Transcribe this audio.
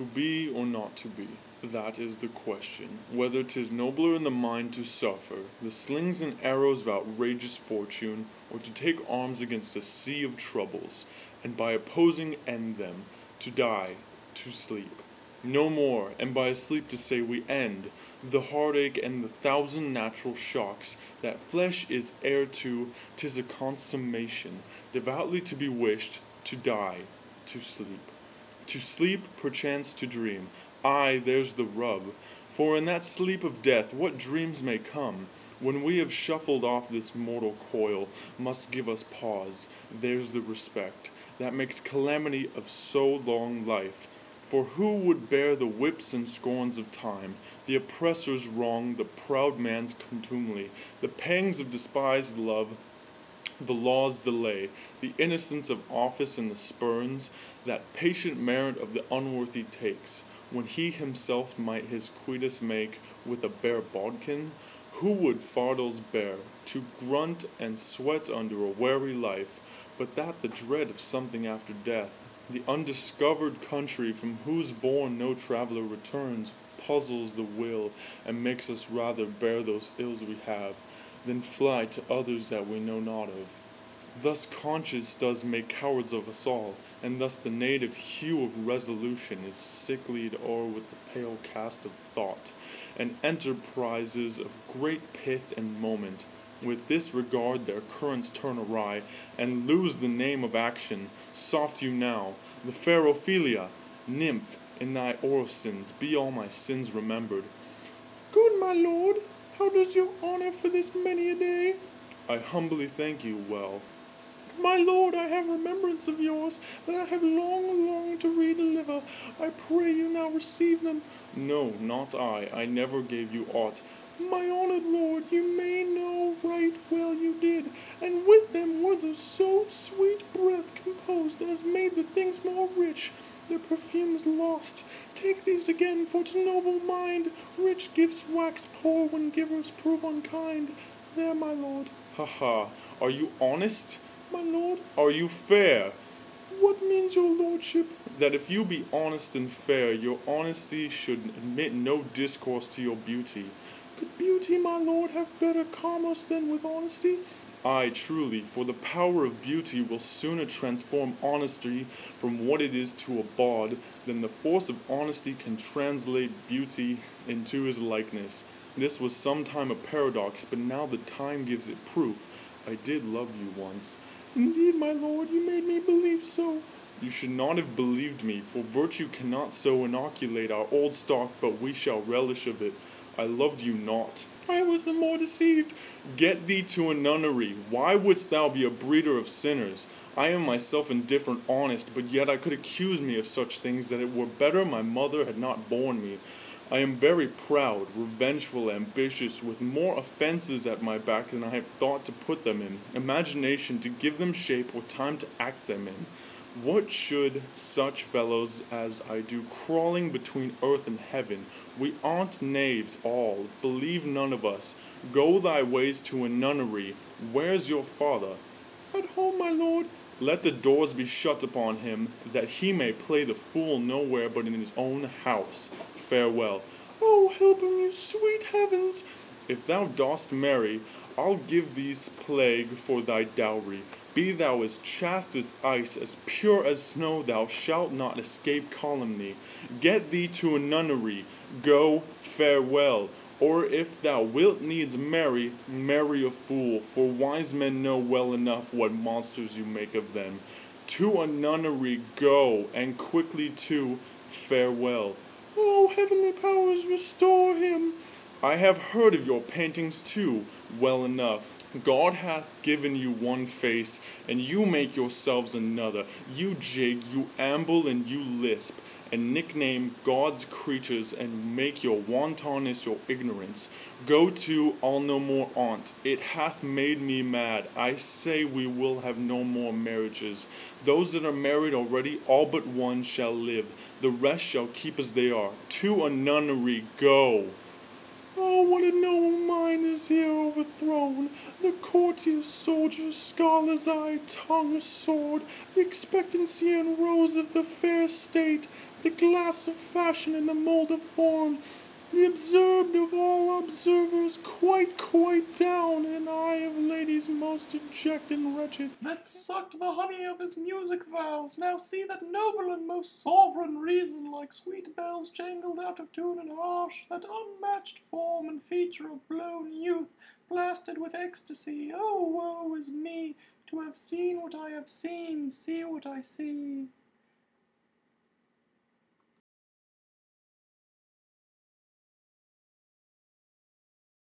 To be or not to be, that is the question. Whether 'tis nobler in the mind to suffer the slings and arrows of outrageous fortune, or to take arms against a sea of troubles, and by opposing end them, to die, to sleep. No more, and by a sleep to say we end the heartache and the thousand natural shocks that flesh is heir to. 'Tis a consummation, devoutly to be wished, to die, to sleep. To sleep, perchance to dream. Aye, there's the rub. For in that sleep of death what dreams may come, when we have shuffled off this mortal coil, must give us pause. There's the respect that makes calamity of so long life. For who would bear the whips and scorns of time, the oppressor's wrong, the proud man's contumely, the pangs of despised love, the law's delay, the innocence of office and the spurns that patient merit of the unworthy takes, when he himself might his quitus make with a bare bodkin? Who would fardels bear, to grunt and sweat under a weary life, but that the dread of something after death, the undiscovered country from whose bourne no traveller returns, puzzles the will, and makes us rather bear those ills we have, than fly to others that we know not of. Thus conscience does make cowards of us all, and thus the native hue of resolution is sicklied o'er with the pale cast of thought, and enterprises of great pith and moment, with this regard their currents turn awry, and lose the name of action. Soft you now, the fair Ophelia, nymph, in thy orisons be all my sins remembered. Good my lord, how does your honour for this many a day? I humbly thank you well. My lord, I have remembrance of yours, that I have long longed to redeliver. I pray you now receive them. No, not I never gave you aught. My honoured lord, you may know right well you did, and with them was of so sweet breath composed as made the things more rich, their perfumes lost. Take these again, for to noble mind rich gifts wax poor when givers prove unkind. There, my lord. Ha ha! Are you honest? My lord. Are you fair? What means your lordship? That if you be honest and fair, your honesty should admit no discourse to your beauty. Could beauty, my lord, have better commerce than with honesty? Aye, truly, for the power of beauty will sooner transform honesty from what it is to a bawd, than the force of honesty can translate beauty into his likeness. This was sometime a paradox, but now the time gives it proof. I did love you once. Indeed, my lord, you made me believe so. You should not have believed me, for virtue cannot so inoculate our old stock but we shall relish of it. I loved you not. I was the more deceived. Get thee to a nunnery. Why wouldst thou be a breeder of sinners? I am myself indifferent honest, but yet I could accuse me of such things that it were better my mother had not borne me. I am very proud, revengeful, ambitious, with more offences at my back than I have thought to put them in, imagination to give them shape, or time to act them in. What should such fellows as I do crawling between earth and heaven? We aren't knaves all, believe none of us. Go thy ways to a nunnery. Where's your father? At home, my lord. Let the doors be shut upon him, that he may play the fool nowhere but in his own house. Farewell. Oh, help him, you sweet heavens! If thou dost marry, I'll give thee plague for thy dowry. Be thou as chaste as ice, as pure as snow, thou shalt not escape calumny. Get thee to a nunnery. Go, farewell. Or if thou wilt needs marry, marry a fool, for wise men know well enough what monsters you make of them. To a nunnery go, and quickly too. Farewell. Oh, heavenly powers, restore him! I have heard of your paintings too, well enough. God hath given you one face, and you make yourselves another. You jig, you amble, and you lisp, and nickname God's creatures, and make your wantonness your ignorance. Go to, I'll no more on't. It hath made me mad. I say we will have no more marriages. Those that are married already, all but one shall live. The rest shall keep as they are. To a nunnery go. Oh, what a noble mind is here overthrown! The courtier's soldier's scholar's eye, tongue, sword, the expectancy and rose of the fair state, the glass of fashion and the mould of form, the observed of all observers quite down, and I of ladies most dejected and wretched. That sucked the honey of his music vows. Now see that noble and most sovereign reason, like sweet bells jangled out of tune and harsh, that unmatched form and feature of blown youth, blasted with ecstasy. Oh, woe is me, to have seen what I have seen, see what I see.